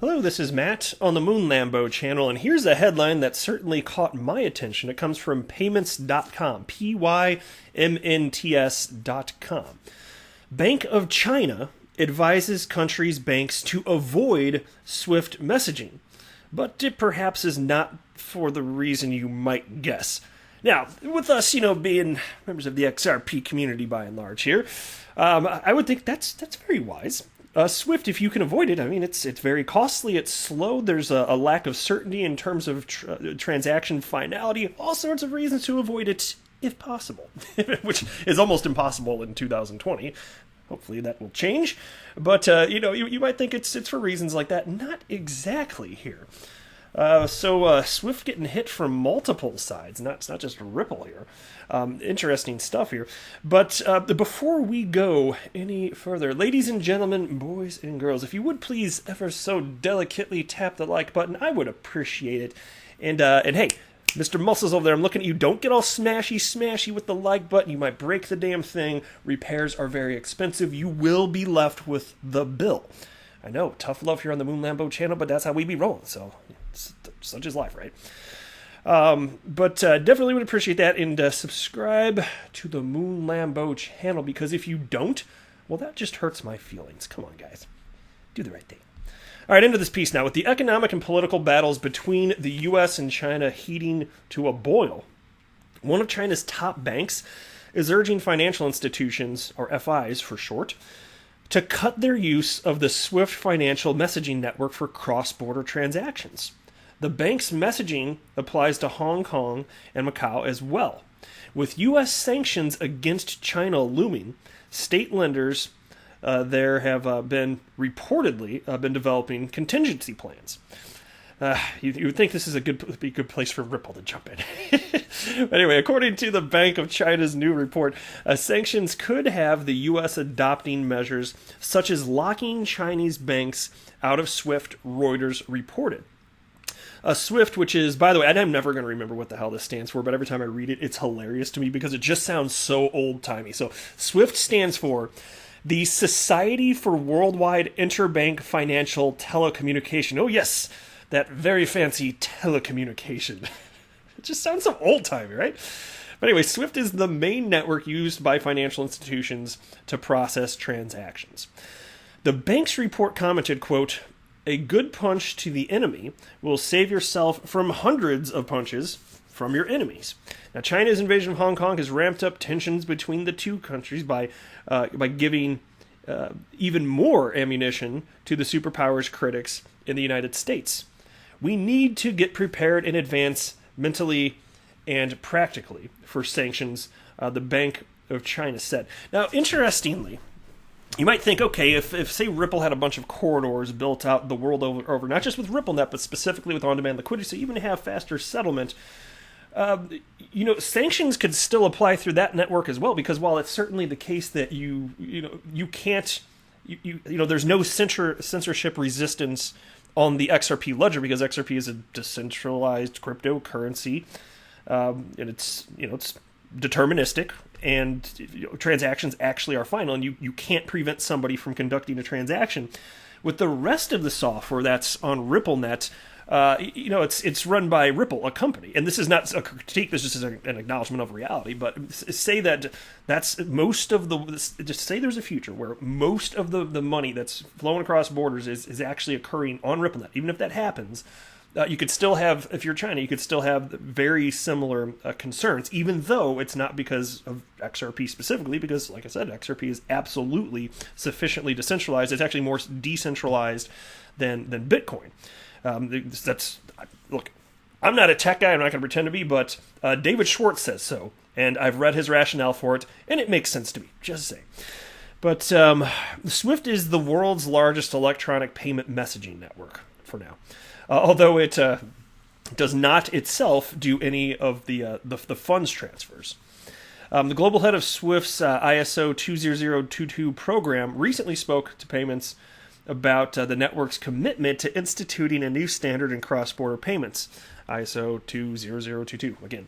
Hello, this is Matt on the Moon Lambo channel, and here's a headline that certainly caught my attention. It comes from payments.com, Pymnts.com. Bank of China advises countries' banks to avoid SWIFT messaging, but it perhaps is not for the reason you might guess. Now, with us, being members of the XRP community by and large here, I would think that's very wise. SWIFT, if you can avoid it, it's very costly, it's slow, there's a lack of certainty in terms of transaction finality, all sorts of reasons to avoid it, if possible, which is almost impossible in 2020. Hopefully that will change, but, you might think it's for reasons like that. Not exactly here. So SWIFT getting hit from multiple sides. It's not just Ripple here. Interesting stuff here. But before we go any further, ladies and gentlemen, boys and girls, if you would please ever so delicately tap the like button, I would appreciate it. And hey, Mr. Muscles over there, I'm looking at you. Don't get all smashy with the like button. You might break the damn thing. Repairs are very expensive. You will be left with the bill. I know, tough love here on the Moon Lambo channel, but that's how we be rolling, so such is life, right? But definitely would appreciate that, and subscribe to the Moon Lambo channel, because if you don't, well, that just hurts my feelings. Come on, guys. Do the right thing. All right, into this piece now. With the economic and political battles between the U.S. and China heating to a boil, one of China's top banks is urging financial institutions, or FIs for short, to cut their use of the SWIFT financial messaging network for cross-border transactions. The bank's messaging applies to Hong Kong and Macau as well. With U.S. sanctions against China looming, state lenders there have been reportedly been developing contingency plans. You would think this is be a good place for Ripple to jump in. But anyway, according to the Bank of China's new report, sanctions could have the U.S. adopting measures such as locking Chinese banks out of SWIFT, Reuters reported. SWIFT, which is, by the way, and I'm never going to remember what the hell this stands for, but every time I read it, it's hilarious to me because it just sounds so old-timey. So SWIFT stands for the Society for Worldwide Interbank Financial Telecommunication. Oh, yes, that very fancy telecommunication. It just sounds so old-timey, right? But anyway, SWIFT is the main network used by financial institutions to process transactions. The bank's report commented, quote, "A good punch to the enemy will save yourself from hundreds of punches from your enemies." Now, China's invasion of Hong Kong has ramped up tensions between the two countries by giving even more ammunition to the superpower's critics in the United States. We need to get prepared in advance, mentally and practically, for sanctions, the Bank of China said. Now, interestingly, you might think, okay, if say Ripple had a bunch of corridors built out the world over, not just with RippleNet, but specifically with on-demand liquidity, so even have faster settlement, sanctions could still apply through that network as well, because while it's certainly the case that you can't, there's no censorship resistance on the XRP ledger, because XRP is a decentralized cryptocurrency, and it's deterministic, and transactions actually are final, and you can't prevent somebody from conducting a transaction. With the rest of the software that's on RippleNet, it's run by Ripple, a company, and this is not a critique. This is just an acknowledgement of reality. But say that's most of just say there's a future where most of the money that's flowing across borders is actually occurring on RippleNet. Even if that happens, you could still have, if you're China, you could still have very similar concerns, even though it's not because of XRP specifically, because, like I said, XRP is absolutely sufficiently decentralized. It's actually more decentralized than Bitcoin. Look, I'm not a tech guy, I'm not going to pretend to be, but David Schwartz says so, and I've read his rationale for it, and it makes sense to me, just saying. But SWIFT is the world's largest electronic payment messaging network for now. Although it does not itself do any of the funds transfers. The global head of SWIFT's ISO 20022 program recently spoke to payments about the network's commitment to instituting a new standard in cross-border payments, ISO 20022, again.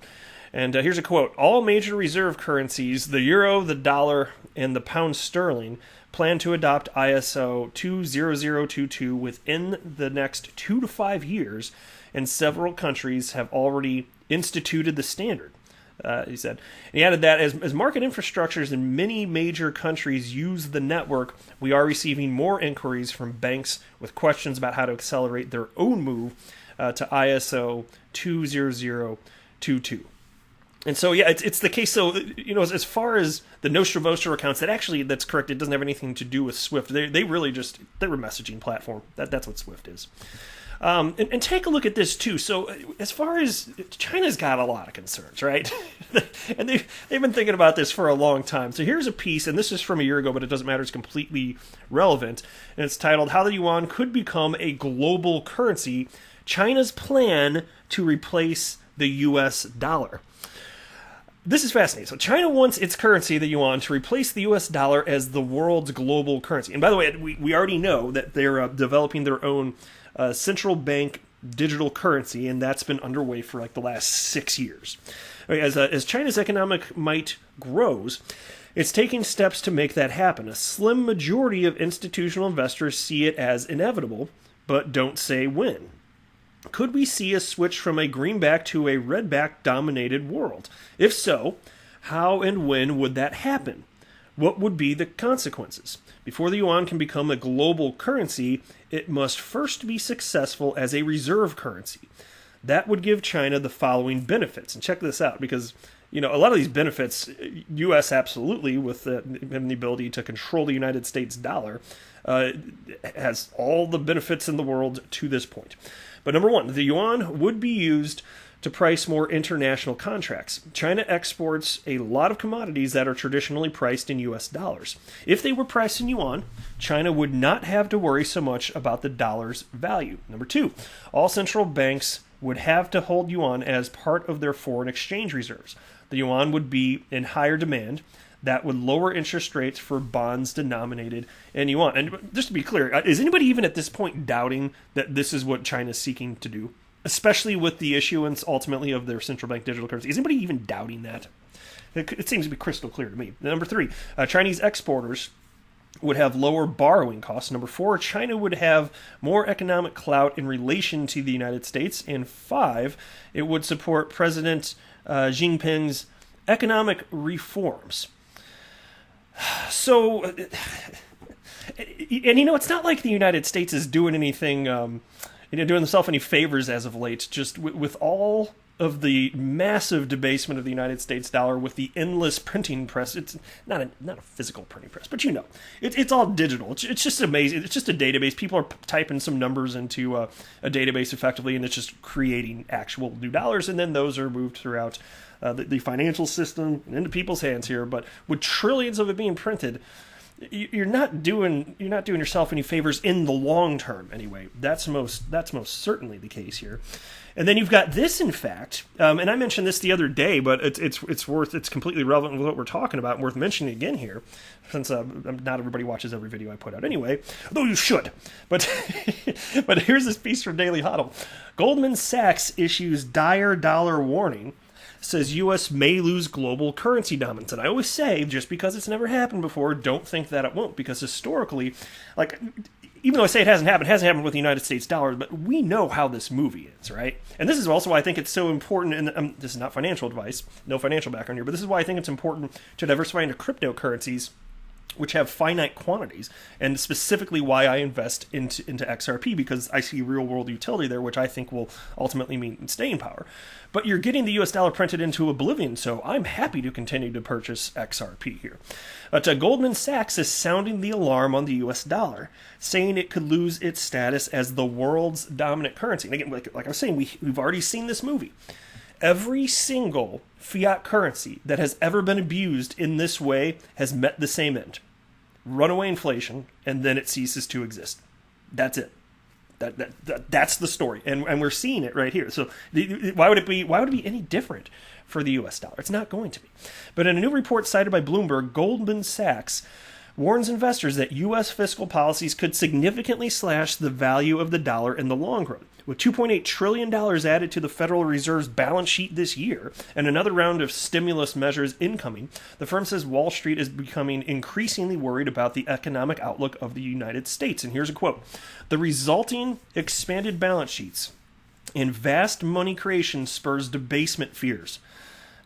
And here's a quote: "All major reserve currencies, the euro, the dollar, and the pound sterling, plan to adopt ISO 20022 within the next 2 to 5 years, and several countries have already instituted the standard. He said. And he added that as market infrastructures in many major countries use the network, we are receiving more inquiries from banks with questions about how to accelerate their own move to ISO 20022. And so, yeah, it's the case. So, as far as the Nostra Vostra accounts, that's correct. It doesn't have anything to do with SWIFT. They really they're a messaging platform. That's what SWIFT is. And take a look at this too. So as far as China's got a lot of concerns, right? And they've been thinking about this for a long time. So here's a piece, and this is from a year ago, but it doesn't matter. It's completely relevant. And it's titled, How the Yuan Could Become a Global Currency, China's Plan to Replace the U.S. Dollar. This is fascinating. So China wants its currency, the yuan, to replace the U.S. dollar as the world's global currency. And by the way, we already know that they're developing their own central bank digital currency, and that's been underway for like the last 6 years. As China's economic might grows, it's taking steps to make that happen. A slim majority of institutional investors see it as inevitable, but don't say when. Could we see a switch from a greenback to a redback dominated world? If so, how and when would that happen? What would be the consequences? Before the yuan can become a global currency, it must first be successful as a reserve currency. That would give China the following benefits. And check this out, because a lot of these benefits, U.S. absolutely, with having the ability to control the United States dollar, has all the benefits in the world to this point. But number one, the yuan would be used to price more international contracts. China exports a lot of commodities that are traditionally priced in U.S. dollars. If they were priced in yuan, China would not have to worry so much about the dollar's value. Number two, all central banks would have to hold yuan as part of their foreign exchange reserves. The yuan would be in higher demand. That would lower interest rates for bonds denominated in yuan. And just to be clear, is anybody even at this point doubting that this is what China's seeking to do? Especially with the issuance, ultimately, of their central bank digital currency. Is anybody even doubting that? It seems to be crystal clear to me. Number three, Chinese exporters would have lower borrowing costs. Number four, China would have more economic clout in relation to the United States. And five, it would support President Jinping's economic reforms. So, and it's not like the United States is doing anything, doing themselves any favors as of late, just with all of the massive debasement of the United States dollar, with the endless printing press. It's not a physical printing press, but it's all digital. It's just amazing. It's just a database. People are typing some numbers into a database effectively, and it's just creating actual new dollars, and then those are moved throughout the financial system and into people's hands here. But with trillions of it being printed, you're not doing yourself any favors in the long term. Anyway, that's most certainly the case here. And then you've got this, in fact, and I mentioned this the other day, but it's completely relevant with what we're talking about, and worth mentioning again here, since not everybody watches every video I put out anyway, though you should. But but here's this piece from Daily Huddle. Goldman Sachs issues dire dollar warning, says U.S. may lose global currency dominance. And I always say, just because it's never happened before, don't think that it won't. Because historically, even though I say it hasn't happened with the United States dollar, but we know how this movie is, right? And this is also why I think it's so important, and this is not financial advice, no financial background here, but this is why I think it's important to diversify into cryptocurrencies, which have finite quantities, and specifically why I invest into XRP, because I see real-world utility there, which I think will ultimately mean staying power. But you're getting the U.S. dollar printed into oblivion, so I'm happy to continue to purchase XRP here. But Goldman Sachs is sounding the alarm on the U.S. dollar, saying it could lose its status as the world's dominant currency. And again, like I was saying, we've already seen this movie. Every single fiat currency that has ever been abused in this way has met the same end. Runaway inflation, and then it ceases to exist. That's it. That's the story, and we're seeing it right here. So why would it be any different for the U.S. dollar? It's not going to be. But in a new report cited by Bloomberg, Goldman Sachs warns investors that U.S. fiscal policies could significantly slash the value of the dollar in the long run. With $2.8 trillion added to the Federal Reserve's balance sheet this year, and another round of stimulus measures incoming, the firm says Wall Street is becoming increasingly worried about the economic outlook of the United States. And here's a quote: "The resulting expanded balance sheets and vast money creation spurs debasement fears.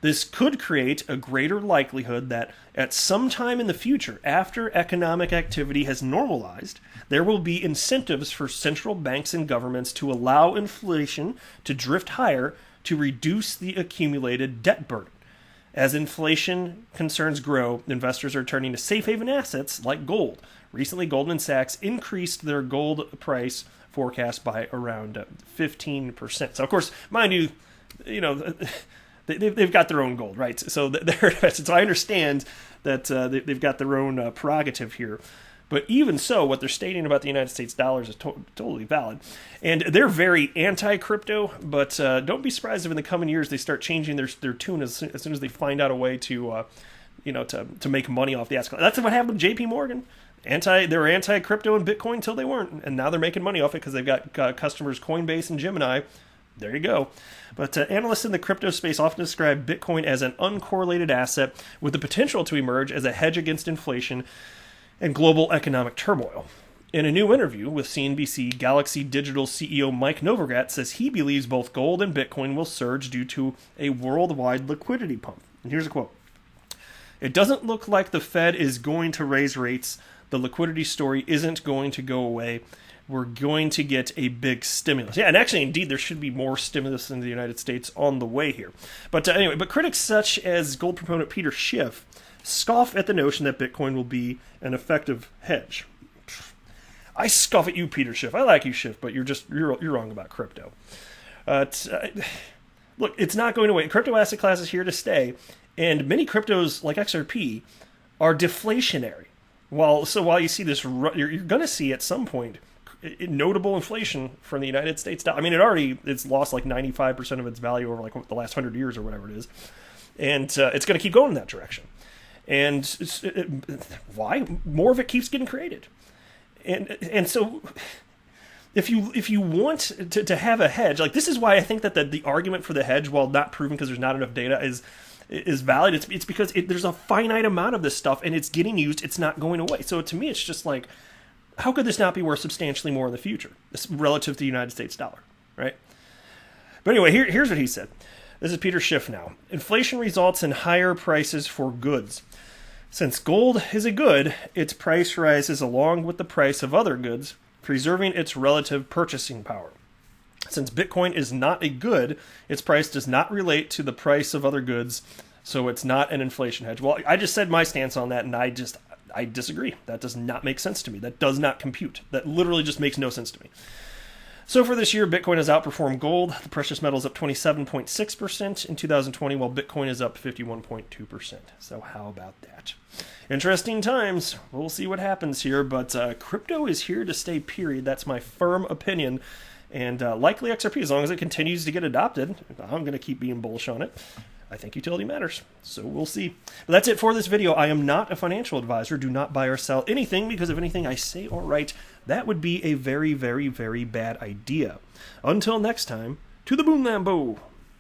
This could create a greater likelihood that at some time in the future, after economic activity has normalized, there will be incentives for central banks and governments to allow inflation to drift higher to reduce the accumulated debt burden. As inflation concerns grow, investors are turning to safe haven assets like gold. Recently, Goldman Sachs increased their gold price forecast by around 15%. So, of course, mind you, they've got their own gold, right? So so I understand that they've got their own prerogative here. But even so, what they're stating about the United States dollars is totally valid. And they're very anti-crypto, but don't be surprised if in the coming years they start changing their tune as soon as they find out a way to make money off the asset class. That's what happened with J.P. Morgan. They were anti-crypto and Bitcoin until they weren't, and now they're making money off it because they've got customers Coinbase and Gemini. There you go. But analysts in the crypto space often describe Bitcoin as an uncorrelated asset with the potential to emerge as a hedge against inflation and global economic turmoil. In a new interview with CNBC, Galaxy Digital CEO Mike Novogratz says he believes both gold and Bitcoin will surge due to a worldwide liquidity pump. And here's a quote: "It doesn't look like the Fed is going to raise rates. The liquidity story isn't going to go away. We're going to get a big stimulus." Yeah, and actually, indeed, there should be more stimulus in the United States on the way here. But anyway, critics such as gold proponent Peter Schiff scoff at the notion that Bitcoin will be an effective hedge. I scoff at you, Peter Schiff. I like you, Schiff, but you're wrong about crypto. Look, it's not going away. Crypto asset class is here to stay, and many cryptos like XRP are deflationary. While you see this, you're going to see at some point notable inflation from the United States dollar. I mean, it's lost like 95% of its value over like the last 100 years or whatever it is, and it's going to keep going in that direction. And why? More of it keeps getting created, and so if you want to have a hedge, like this is why I think that the argument for the hedge, while not proven because there's not enough data, is valid. It's because there's a finite amount of this stuff and it's getting used. It's not going away. So to me, it's just like, how could this not be worth substantially more in the future relative to the United States dollar, right? But anyway, here's what he said. This is Peter Schiff now. "Inflation results in higher prices for goods. Since gold is a good, its price rises along with the price of other goods, preserving its relative purchasing power. Since Bitcoin is not a good, its price does not relate to the price of other goods, so it's not an inflation hedge." Well, I just said my stance on that, and I disagree. That does not make sense to me. That does not compute. That literally just makes no sense to me. So for this year, Bitcoin has outperformed gold. The precious metal is up 27.6% in 2020, while Bitcoin is up 51.2%. So how about that? Interesting times. We'll see what happens here, but crypto is here to stay, period. That's my firm opinion. And likely XRP, as long as it continues to get adopted, I'm going to keep being bullish on it. I think utility matters, so we'll see. But that's it for this video. I am not a financial advisor. Do not buy or sell anything, because if anything I say or write, that would be a very, very, very bad idea. Until next time, to the Boom Lambo!